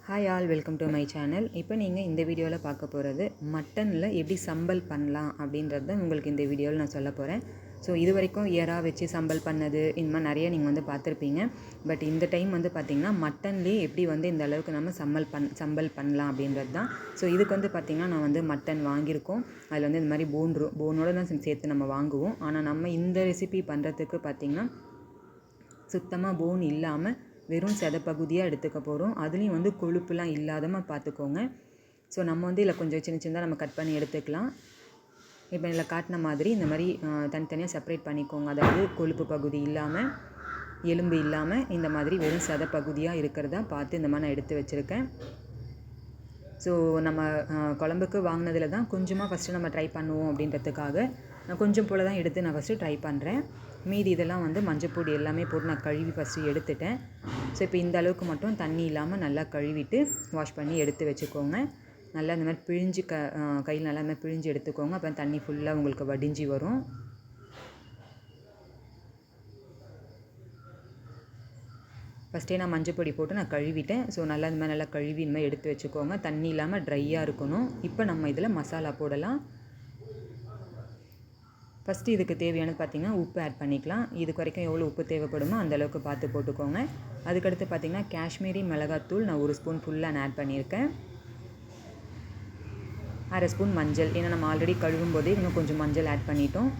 Hi all, welcome to my channel. இப்போ நீங்கள் இந்த வீடியோவில் பார்க்க போகிறது மட்டனில் எப்படி சம்பல் பண்ணலாம் அப்படின்றது தான் உங்களுக்கு இந்த வீடியோவில் நான் சொல்ல போகிறேன். ஸோ இது வரைக்கும் இறா வச்சு சம்பல் பண்ணது இந்த மாதிரி நிறைய நீங்கள் வந்து பார்த்துருப்பீங்க. பட் இந்த டைம் வந்து பார்த்திங்கன்னா மட்டன்லேயே எப்படி வந்து இந்த அளவுக்கு நம்ம சம்பல் பண்ணலாம் அப்படின்றது தான். ஸோ இதுக்கு வந்து பார்த்திங்கன்னா நான் வந்து மட்டன் வாங்கியிருக்கோம். அதில் வந்து இந்த மாதிரி போனோடு தான் சேர்த்து நம்ம வாங்குவோம். ஆனால் நம்ம இந்த ரெசிபி பண்ணுறதுக்கு பார்த்திங்கன்னா சுத்தமாக போன் இல்லாமல் வெறும் பகுதியாக எடுத்துக்க போகிறோம். அதுலேயும் வந்து கொழுப்புலாம் இல்லாதமாக பார்த்துக்கோங்க. ஸோ நம்ம வந்து இதில் கொஞ்சம் சின்னதாக நம்ம கட் பண்ணி எடுத்துக்கலாம். இப்போ இதில் காட்டின மாதிரி இந்த மாதிரி தனித்தனியாக செப்பரேட் பண்ணிக்கோங்க. அதாவது கொழுப்பு பகுதி இல்லாமல், எலும்பு இல்லாமல் இந்த மாதிரி வெறும் பகுதியாக இருக்கிறதா பார்த்து இந்த மாதிரி நான் எடுத்து வச்சுருக்கேன். ஸோ நம்ம குழம்புக்கு வாங்கினதில் தான் கொஞ்சமாக ஃபஸ்ட்டு நம்ம ட்ரை பண்ணுவோம் அப்படின்றதுக்காக நான் கொஞ்சம் போல் தான் எடுத்து நான் ஃபஸ்ட்டு ட்ரை பண்ணுறேன். மீதி இதெல்லாம் வந்து மஞ்சப்பொடி எல்லாமே போட்டு நான் கழுவி ஃபஸ்ட்டு எடுத்துட்டேன். ஸோ இப்போ இந்த அளவுக்கு மட்டும் தண்ணி இல்லாமல் நல்லா கழுவிட்டு வாஷ் பண்ணி எடுத்து வச்சுக்கோங்க. நல்லா இந்த மாதிரி பிழிஞ்சு கையில் நல்லா இந்த மாதிரி பிழிஞ்சு எடுத்துக்கோங்க. அப்போ தண்ணி ஃபுல்லாக உங்களுக்கு வடிஞ்சு வரும். ஃபஸ்ட்டே நான் மஞ்சப்பொடி போட்டு நான் கழுவிட்டேன். ஸோ நல்லா இந்த மாதிரி நல்லா கழுவி இந்த மாதிரி எடுத்து வச்சுக்கோங்க. தண்ணி இல்லாமல் ட்ரையாக இருக்கணும். இப்போ நம்ம இதில் மசாலா போடலாம். ஃபஸ்ட்டு இதுக்கு தேவையானது பார்த்திங்கன்னா உப்பு ஆட் பண்ணிக்கலாம். இதுக்கு வரைக்கும் எவ்வளோ உப்பு தேவைப்படுமோ அந்தளவுக்கு பார்த்து போட்டுக்கோங்க. அதுக்கடுத்து பார்த்திங்கன்னா காஷ்மீரி மிளகாத்தூள் நான் 1 ஸ்பூன் ஃபுல்லாக நான் ஆட் பண்ணியிருக்கேன். 1/2 ஸ்பூன் மஞ்சள், ஏன்னா நம்ம ஆல்ரெடி கழுவும் போதே இன்னும் கொஞ்சம் மஞ்சள் ஆட் பண்ணிட்டோம்.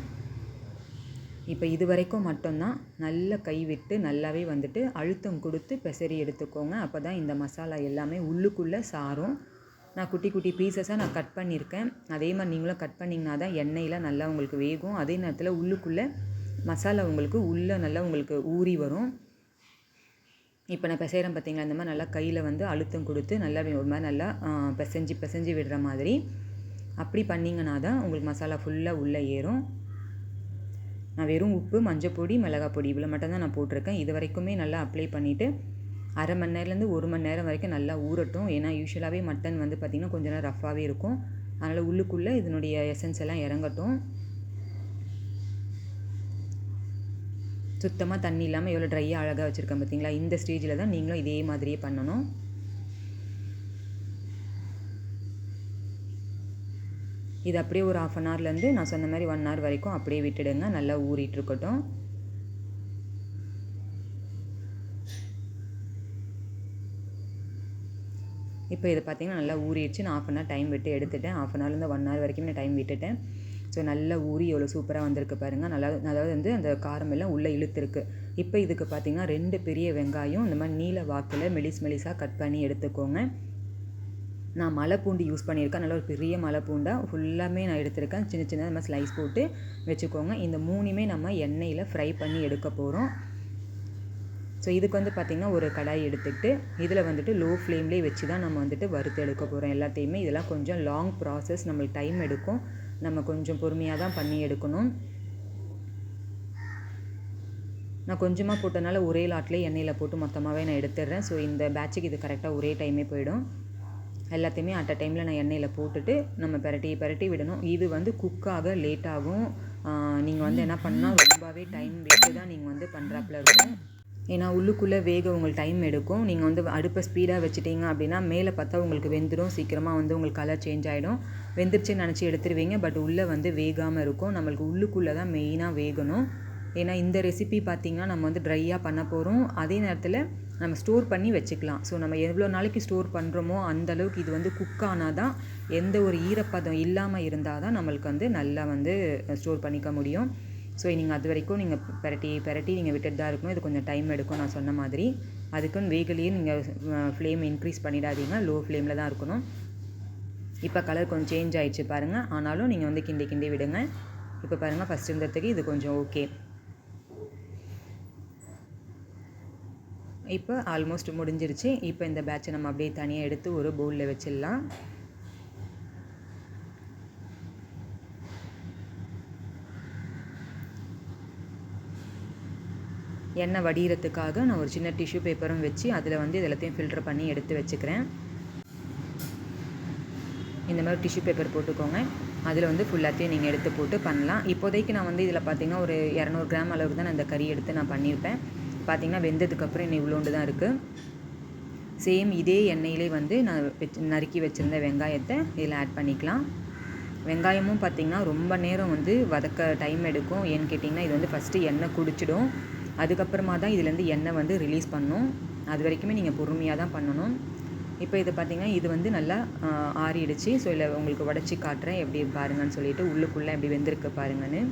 இப்போ இது வரைக்கும் மட்டும்தான் நல்லா கை விட்டு நல்லாவே வந்துட்டு அழுத்தம் கொடுத்து பெசரி எடுத்துக்கோங்க. அப்போ தான் இந்த மசாலா எல்லாமே உள்ளுக்குள்ளே சாரும். நான் குட்டி குட்டி பீசஸாக நான் கட் பண்ணியிருக்கேன். அதே மாதிரி நீங்களும் கட் பண்ணிங்கன்னா தான் எண்ணெயில் நல்லா உங்களுக்கு வேகும். அதே நேரத்தில் உள்ளுக்குள்ளே மசாலா உங்களுக்கு உள்ளே நல்லா உங்களுக்கு ஊறி வரும். இப்போ நான் பிசைகிறேன் பார்த்திங்களா, இந்த மாதிரி நல்லா கையில் வந்து அழுத்தம் கொடுத்து நல்லா ஒரு மாதிரி நல்லா பிசைஞ்சு விடுற மாதிரி அப்படி பண்ணிங்கன்னா தான் உங்களுக்கு மசாலா ஃபுல்லாக உள்ளே ஏறும். நான் வெறும் உப்பு, மஞ்சப்பொடி, மிளகாய் பொடி இவ்வளோ மட்டும் தான் நான் போட்டிருக்கேன். இது வரைக்குமே நல்லா அப்ளை பண்ணிவிட்டு 1/2 மணி நேரத்துலேருந்து 1 மணி நேரம் வரைக்கும் நல்லா ஊறட்டும். ஏன்னா யூஸ்வலாகவே மட்டன் வந்து பார்த்திங்கன்னா கொஞ்சம் நேரம் ரஃப்பாகவே இருக்கும். அதனால் உள்ளுக்குள்ளே இதனுடைய எசன்ஸ் எல்லாம் இறங்கட்டும். சுத்தமாக தண்ணி இல்லாமல் எவ்வளோ ட்ரையாக அழகாக வச்சுருக்கேன் பார்த்திங்களா. இந்த ஸ்டேஜில் தான் நீங்களும் இதே மாதிரியே பண்ணணும். இது அப்படியே ஒரு 1/2 ஹவர்லேருந்து நான் சொன்ன மாதிரி 1 ஹவர் வரைக்கும் அப்படியே விட்டுடுங்க. நல்லா ஊறிட்டு இருக்கட்டும். இப்போ இது பார்த்திங்கன்னா நல்லா ஊறிடுச்சு. நான் 1/2 ஹவர் டைம் விட்டு எடுத்துட்டேன். 1/2 ஹவர்லேருந்து 1 ஹவர் வரைக்கும் நான் டைம் விட்டுட்டேன். ஸோ நல்லா ஊறி எவ்வளோ சூப்பராக வந்திருக்கு பாருங்கள். நல்லா அதாவது வந்து அந்த காரம் எல்லாம் உள்ளே இழுத்துருக்கு. இப்போ இதுக்கு பார்த்திங்கன்னா 2 பெரிய வெங்காயம் இந்த மாதிரி நீல வாக்கில் மெலிசாக கட் பண்ணி எடுத்துக்கோங்க. நான் மலைப்பூண்டு யூஸ் பண்ணியிருக்கேன். நல்லா ஒரு பெரிய மலைப்பூண்டாக ஃபுல்லாமே நான் எடுத்திருக்கேன். சின்ன நம்ம ஸ்லைஸ் போட்டு வச்சுக்கோங்க. இந்த 3மே நம்ம எண்ணெயில் ஃப்ரை பண்ணி எடுக்க போகிறோம். ஸோ இதுக்கு வந்து பார்த்திங்கன்னா ஒரு கடாய் எடுத்துக்கிட்டு இதில் வந்துட்டு லோ ஃப்ளேம்லேயே வச்சு தான் நம்ம வந்துட்டு வறுத்து எடுக்க போகிறோம் எல்லாத்தையுமே. இதெல்லாம் கொஞ்சம் லாங் ப்ராசஸ், நம்மளுக்கு டைம் எடுக்கும். நம்ம கொஞ்சம் பொறுமையாக தான் பண்ணி எடுக்கணும். நான் கொஞ்சமாக போட்டனால ஒரே லாட்லேயே எண்ணெயில் போட்டு மொத்தமாகவே நான் எடுத்துடுறேன். ஸோ இந்த பேட்சுக்கு இது கரெக்டாக ஒரே டைமே போயிடும். எல்லாத்தையுமே அட் அ டைமில் நான் எண்ணெயில் போட்டுட்டு நம்ம பெரட்டி விடணும். இது வந்து குக்காக லேட் ஆகும். நீங்கள் வந்து என்ன பண்ணால் ரொம்பவே டைம் விட்டு தான் நீங்கள் வந்து பண்ணுறாப்புல இருக்கும். ஏன்னா உள்ளுக்குள்ளே வேக உங்களுக்கு டைம் எடுக்கும். நீங்கள் வந்து அடுப்பை ஸ்பீடாக வச்சுட்டிங்க அப்படின்னா மேலே பார்த்தா உங்களுக்கு வெந்துடும். சீக்கிரமாக வந்து உங்களுக்கு கலர் சேஞ்ச் ஆகிடும். வெந்துருச்சுன்னு நினச்சி எடுத்துருவீங்க. பட் உள்ளே வந்து வேகாமல் இருக்கும். நம்மளுக்கு உள்ளுக்குள்ளே தான் மெயினாக வேகணும். ஏன்னா இந்த ரெசிபி பார்த்திங்கன்னா நம்ம வந்து ட்ரையாக பண்ண போகிறோம். அதே நேரத்தில் நம்ம ஸ்டோர் பண்ணி வச்சுக்கலாம். ஸோ நம்ம எவ்வளோ நாளைக்கு ஸ்டோர் பண்ணுறோமோ அந்தளவுக்கு இது வந்து குக் ஆனால் தான், எந்த ஒரு ஈரப்பதம் இல்லாமல் இருந்தால் தான் நம்மளுக்கு வந்து நல்லா வந்து ஸ்டோர் பண்ணிக்க முடியும். ஸோ நீங்கள் அது வரைக்கும் நீங்கள் பெரட்டி நீங்கள் விட்டுட்டு தான் இருக்கணும். இது கொஞ்சம் டைம் எடுக்கும் நான் சொன்ன மாதிரி. அதுக்குன்னு வேகலையே நீங்கள் ஃப்ளேம் இன்க்ரீஸ் பண்ணிடாதீங்க. லோ ஃப்ளேமில் தான் இருக்கணும். இப்போ கலர் கொஞ்சம் சேஞ்ச் ஆகிடுச்சு பாருங்கள். ஆனாலும் நீங்கள் வந்து கிண்டி விடுங்க. இப்போ பாருங்கள், ஃபஸ்ட் இருந்ததுக்கு இது கொஞ்சம் ஓகே. இப்போ ஆல்மோஸ்ட் முடிஞ்சிருச்சு. இப்போ இந்த பேட்சை நம்ம அப்படியே தனியாக எடுத்து ஒரு பவுலில் வச்சிடலாம். எண்ணெய் வடிகிறதுக்காக நான் ஒரு சின்ன டிஷ்யூ பேப்பரும் வச்சு அதில் வந்து இதெல்லாத்தையும் ஃபில்டர் பண்ணி எடுத்து வச்சுக்கிறேன். இந்த மாதிரி டிஷ்யூ பேப்பர் போட்டுக்கோங்க. அதில் வந்து ஃபுல்லாத்தையும் நீங்கள் எடுத்து போட்டு பண்ணலாம். இப்போதைக்கு நான் வந்து இதில் பார்த்திங்கன்னா ஒரு 200 கிராம் அளவுக்கு தான் நான் இந்த கறி எடுத்து நான் பண்ணியிருப்பேன். பார்த்திங்கன்னா வெந்ததுக்கப்புறம் இன்னும் இவ்வளோண்டு தான் இருக்குது. சேம் இதே எண்ணெயிலே வந்து நான் நறுக்கி வச்சுருந்த வெங்காயத்தை இதில் ஆட் பண்ணிக்கலாம். வெங்காயமும் பார்த்திங்கன்னா ரொம்ப நேரம் வந்து வதக்க டைம் எடுக்கும். ஏன்னு கேட்டிங்கன்னா இது வந்து ஃபஸ்ட்டு எண்ணெய் குடிச்சிடும், அதுக்கப்புறமா தான் இதுலேருந்து எண்ணெய் வந்து ரிலீஸ் பண்ணும். அது வரைக்குமே நீங்கள் பொறுமையாக தான் பண்ணணும். இப்போ இது பார்த்திங்கன்னா இது வந்து நல்லா ஆறிடுச்சு. ஸோ இதில் உங்களுக்கு உடச்சி காட்டுறேன் எப்படி பாருங்கன்னு சொல்லிட்டு, உள்ளுக்குள்ளே எப்படி வெந்திருக்கு பாருங்கன்னு.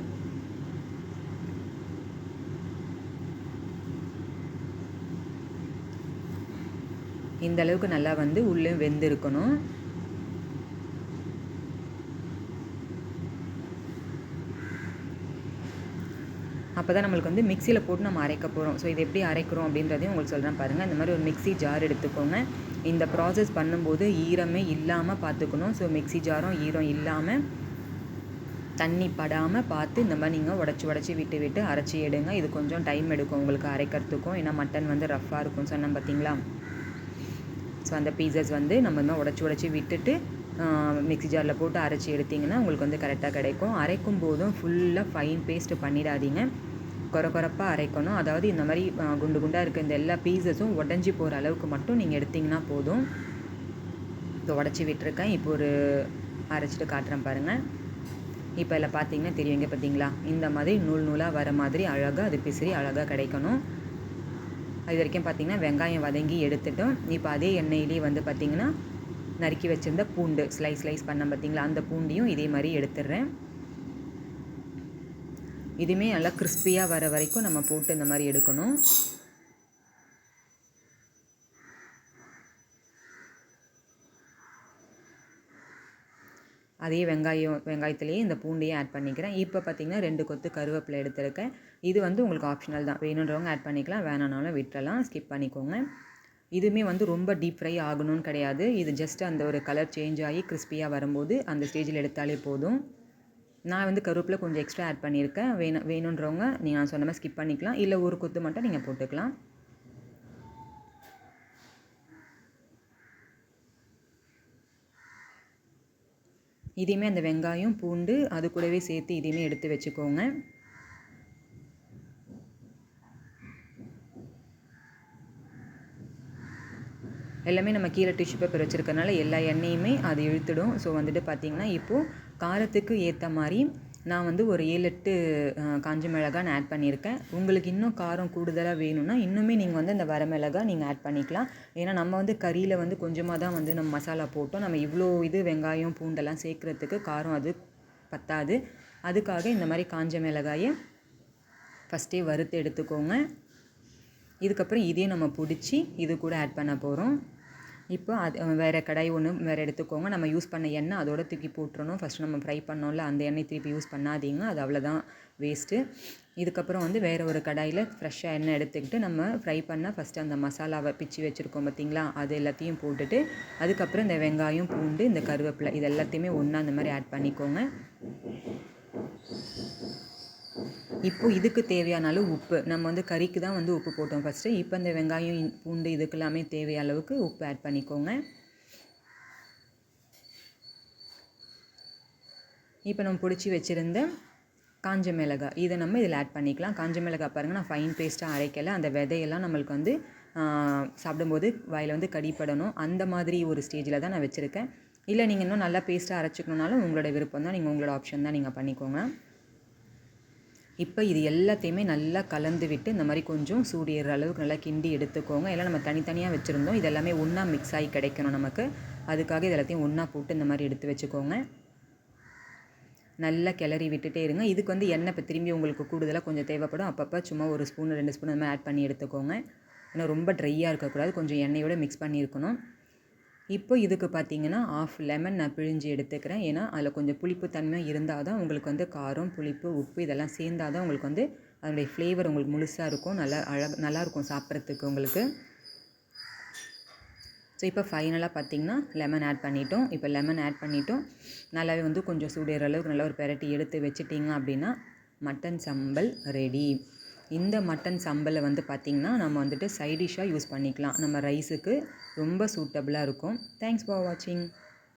இந்த அளவுக்கு நல்லா வந்து உள்ளே வெந்திருக்கணும். அப்போ தான் நம்மளுக்கு வந்து மிக்சியில் போட்டு நம்ம அரைக்க போகிறோம். ஸோ இது எப்படி அரைக்கிறோம் அப்படின்றதையும் உங்களுக்கு சொல்கிறேன் பாருங்கள். இந்த மாதிரி ஒரு மிக்ஸி ஜார் எடுத்துக்கோங்க. இந்த ப்ராசஸ் பண்ணும்போது ஈரமே இல்லாமல் பார்த்துக்கணும். ஸோ மிக்ஸி ஜாரும் ஈரம் இல்லாமல் தண்ணி படாமல் பார்த்து இந்த மாதிரி நீங்கள் உடச்சி விட்டு அரைச்சி எடுங்க. இது கொஞ்சம் டைம் எடுக்கும் உங்களுக்கு அரைக்கிறதுக்கும். ஏன்னா மட்டன் வந்து ரஃப்பாக இருக்கும் சொன்னேன் பார்த்தீங்களா. ஸோ அந்த பீசஸ் வந்து நம்ம தான் உடச்சி விட்டுட்டு மிக்ஸி ஜாரில் போட்டு அரைச்சி எடுத்திங்கன்னா உங்களுக்கு வந்து கரெக்டாக கிடைக்கும். அரைக்கும் போதும் ஃபுல்லாக ஃபைன் பேஸ்ட்டு பண்ணிடாதீங்க, கொரப்பாக அரைக்கணும். அதாவது இந்த மாதிரி குண்டு குண்டாக இருக்க இந்த எல்லா பீசஸும் உடஞ்சி போகிற அளவுக்கு மட்டும் நீங்கள் எடுத்திங்கன்னா போதும். இப்போ உடச்சி விட்டுருக்கேன். இப்போ ஒரு அரைச்சிட்டு காட்டுறேன் பாருங்கள். இப்போ இதில் பார்த்தீங்கன்னா தெரியும், இங்கே பார்த்தீங்களா இந்த மாதிரி நூலாக வர மாதிரி அழகாக அது பிசிறி அழகாக கிடைக்கணும். அது வரைக்கும் பார்த்திங்கன்னா வெங்காயம் வதங்கி எடுத்துட்டோம். இப்போ அதே எண்ணெயிலே வந்து பார்த்திங்கன்னா நறுக்கி வச்சுருந்த பூண்டு ஸ்லைஸ் பண்ண பார்த்திங்களா, அந்த பூண்டையும் இதே மாதிரி எடுத்துடுறேன். இதுவுமே நல்லா கிறிஸ்பியாக வர வரைக்கும் நம்ம போட்டு இந்த மாதிரி எடுக்கணும். அதே வெங்காயத்துலேயே இந்த பூண்டையும் ஆட் பண்ணிக்கிறேன். இப்போ பார்த்திங்கன்னா 2 கொத்து கருவேப்பிலை எடுத்துருக்கேன். இது வந்து உங்களுக்கு ஆப்ஷனல் தான், வேணுன்றவங்க ஆட் பண்ணிக்கலாம், வேணானாலும் விட்டுறலாம், ஸ்கிப் பண்ணிக்கோங்க. இதுவுமே வந்து ரொம்ப டீப் ஃப்ரை ஆகணும்னு கிடையாது. இது ஜஸ்ட் அந்த ஒரு கலர் சேஞ்ச் ஆகி கிறிஸ்பியாக வரும்போது அந்த ஸ்டேஜில் எடுத்தாலே போதும். நான் வந்து கருவேப்பிலை கொஞ்சம் எக்ஸ்ட்ரா ஆட் பண்ணியிருக்கேன். வேணுன்றவங்க நீங்கள் நான் சொன்ன மாதிரி ஸ்கிப் பண்ணிக்கலாம், இல்லை ஒரு கொத்து மட்டும் நீங்கள் போட்டுக்கலாம். இதையுமே அந்த வெங்காயம் பூண்டு அது கூடவே சேர்த்து இதையுமே எடுத்து வச்சுக்கோங்க. எல்லாமே நம்ம கீழே டிஷ்யூ பேப்பர் வச்சுருக்கனால எல்லா எண்ணெயுமே அது இழுத்துடும். ஸோ வந்துட்டு பார்த்திங்கன்னா இப்போது காரத்துக்கு ஏற்ற மாதிரி நான் வந்து ஒரு 7-8 காஞ்ச மிளகாய் நான் ஆட் பண்ணியிருக்கேன். உங்களுக்கு இன்னும் காரம் கூடுதலாக வேணும்னா இன்னுமே நீங்கள் வந்து அந்த வரமிளகாய் நீங்கள் ஆட் பண்ணிக்கலாம். ஏன்னா நம்ம வந்து கறியில் வந்து கொஞ்சமாக தான் வந்து நம்ம மசாலா போட்டோம். நம்ம இவ்வளோ இது வெங்காயம் பூண்டெல்லாம் சேர்க்குறதுக்கு காரம் அது பத்தாது. அதுக்காக இந்த மாதிரி காஞ்ச மிளகாயை ஃபஸ்ட்டே வறுத்து எடுத்துக்கோங்க. இதுக்கப்புறம் இதையும் நம்ம பிடிச்சி இது கூட ஆட் பண்ண போகிறோம். இப்போ அது வேறு கடாய் ஒன்று வேறு எடுத்துக்கோங்க. நம்ம யூஸ் பண்ண எண்ணெய் அதோட தூக்கி போட்டுறணும். ஃபஸ்ட்டு நம்ம ஃப்ரை பண்ணோம்ல, அந்த எண்ணெய் திருப்பி யூஸ் பண்ணாதீங்க, அது அவ்வளோதான் வேஸ்ட்டு. இதுக்கப்புறம் வந்து வேறு ஒரு கடாயில் ஃப்ரெஷ்ஷாக எண்ணெய் எடுத்துக்கிட்டு நம்ம ஃப்ரை பண்ண ஃபஸ்ட்டு அந்த மசாலாவை பிச்சு வச்சுருக்கோம் பார்த்திங்களா, அது எல்லாத்தையும் போட்டுட்டு அதுக்கப்புறம் இந்த வெங்காயம் பூண்டு இந்த கருவேப்பிலை இது எல்லாத்தையுமே ஒன்றா அந்த மாதிரி ஆட் பண்ணிக்கோங்க. இப்போது இதுக்கு தேவையான அளவு உப்பு, நம்ம வந்து கறிக்கு தான் வந்து உப்பு போட்டோம் ஃபஸ்ட்டு. இப்போ இந்த வெங்காயம் பூண்டு இதுக்கெல்லாமே தேவையான அளவுக்கு உப்பு ஆட் பண்ணிக்கோங்க. இப்போ நம்ம பிடிச்சி வச்சுருந்த காஞ்ச மிளகாய் இதை நம்ம இதில் ஆட் பண்ணிக்கலாம். காஞ்ச மிளகாய் பாருங்கள், நான் ஃபைன் பேஸ்ட்டாக அரைக்கலை. அந்த விதையெல்லாம் நம்மளுக்கு வந்து சாப்பிடும்போது வாயில் வந்து கடிப்படணும், அந்த மாதிரி ஒரு ஸ்டேஜில் தான் நான் வச்சுருக்கேன். இல்லை நீங்கள் இன்னும் நல்லா பேஸ்ட்டாக அரைச்சிக்கணுனாலும் உங்களோட விருப்பம் தான், நீங்கள் உங்களோட ஆப்ஷன் தான், நீங்கள் பண்ணிக்கோங்க. இப்போ இது எல்லாத்தையுமே நல்லா கலந்து விட்டு இந்த மாதிரி கொஞ்சம் சூடு ஏறுற அளவுக்கு நல்லா கிண்டி எடுத்துக்கோங்க. எல்லாம் நம்ம தனித்தனியாக வச்சுருந்தோம், இது எல்லாமே ஒன்றா மிக்ஸ் ஆகி கிடைக்கணும் நமக்கு. அதுக்காக இது எல்லாத்தையும் ஒன்றா போட்டு இந்த மாதிரி எடுத்து வச்சுக்கோங்க. நல்லா கிளறி விட்டுட்டே இருங்க. இதுக்கு வந்து எண்ணெய் இப்போ திரும்பி உங்களுக்கு கூடுதலாக கொஞ்சம் தேவைப்படும். அப்பப்போ சும்மா 1 ஸ்பூன் 2 ஸ்பூன் அந்த மாதிரி ஆட் பண்ணி எடுத்துக்கோங்க. ஏன்னா ரொம்ப ட்ரையாக இருக்கக்கூடாது, கொஞ்சம் எண்ணெயோடு மிக்ஸ் பண்ணியிருக்கணும். இப்போ இதுக்கு பார்த்திங்கன்னா 1/2 லெமன் நான் பிழிஞ்சு எடுத்துக்கிறேன். ஏன்னா அதில் கொஞ்சம் புளிப்பு தன்மை இருந்தால் தான் உங்களுக்கு வந்து காரம் புளிப்பு உப்பு இதெல்லாம் சேர்ந்தால் தான் உங்களுக்கு வந்து அதனுடைய ஃப்ளேவர் உங்களுக்கு முழுசாக இருக்கும், நல்லாயிருக்கும் சாப்பிட்றதுக்கு உங்களுக்கு. ஸோ இப்போ ஃபைனலாக பார்த்திங்கன்னா லெமன் ஆட் பண்ணிட்டோம். இப்போ லெமன் ஆட் பண்ணிட்டோம், நல்லாவே வந்து கொஞ்சம் சூடேற அளவுக்கு நல்லா ஒரு பெரட்டி எடுத்து வச்சுட்டிங்க அப்படின்னா மட்டன் சம்பல் ரெடி. இந்த மட்டன் சம்பலை வந்து பார்த்திங்கன்னா நம்ம வந்துட்டு சைட் டிஷ்ஷாக யூஸ் பண்ணிக்கலாம். நம்ம ரைஸுக்கு ரொம்ப சூட்டபுளாக இருக்கும். தேங்க்ஸ் ஃபார் வாட்சிங்.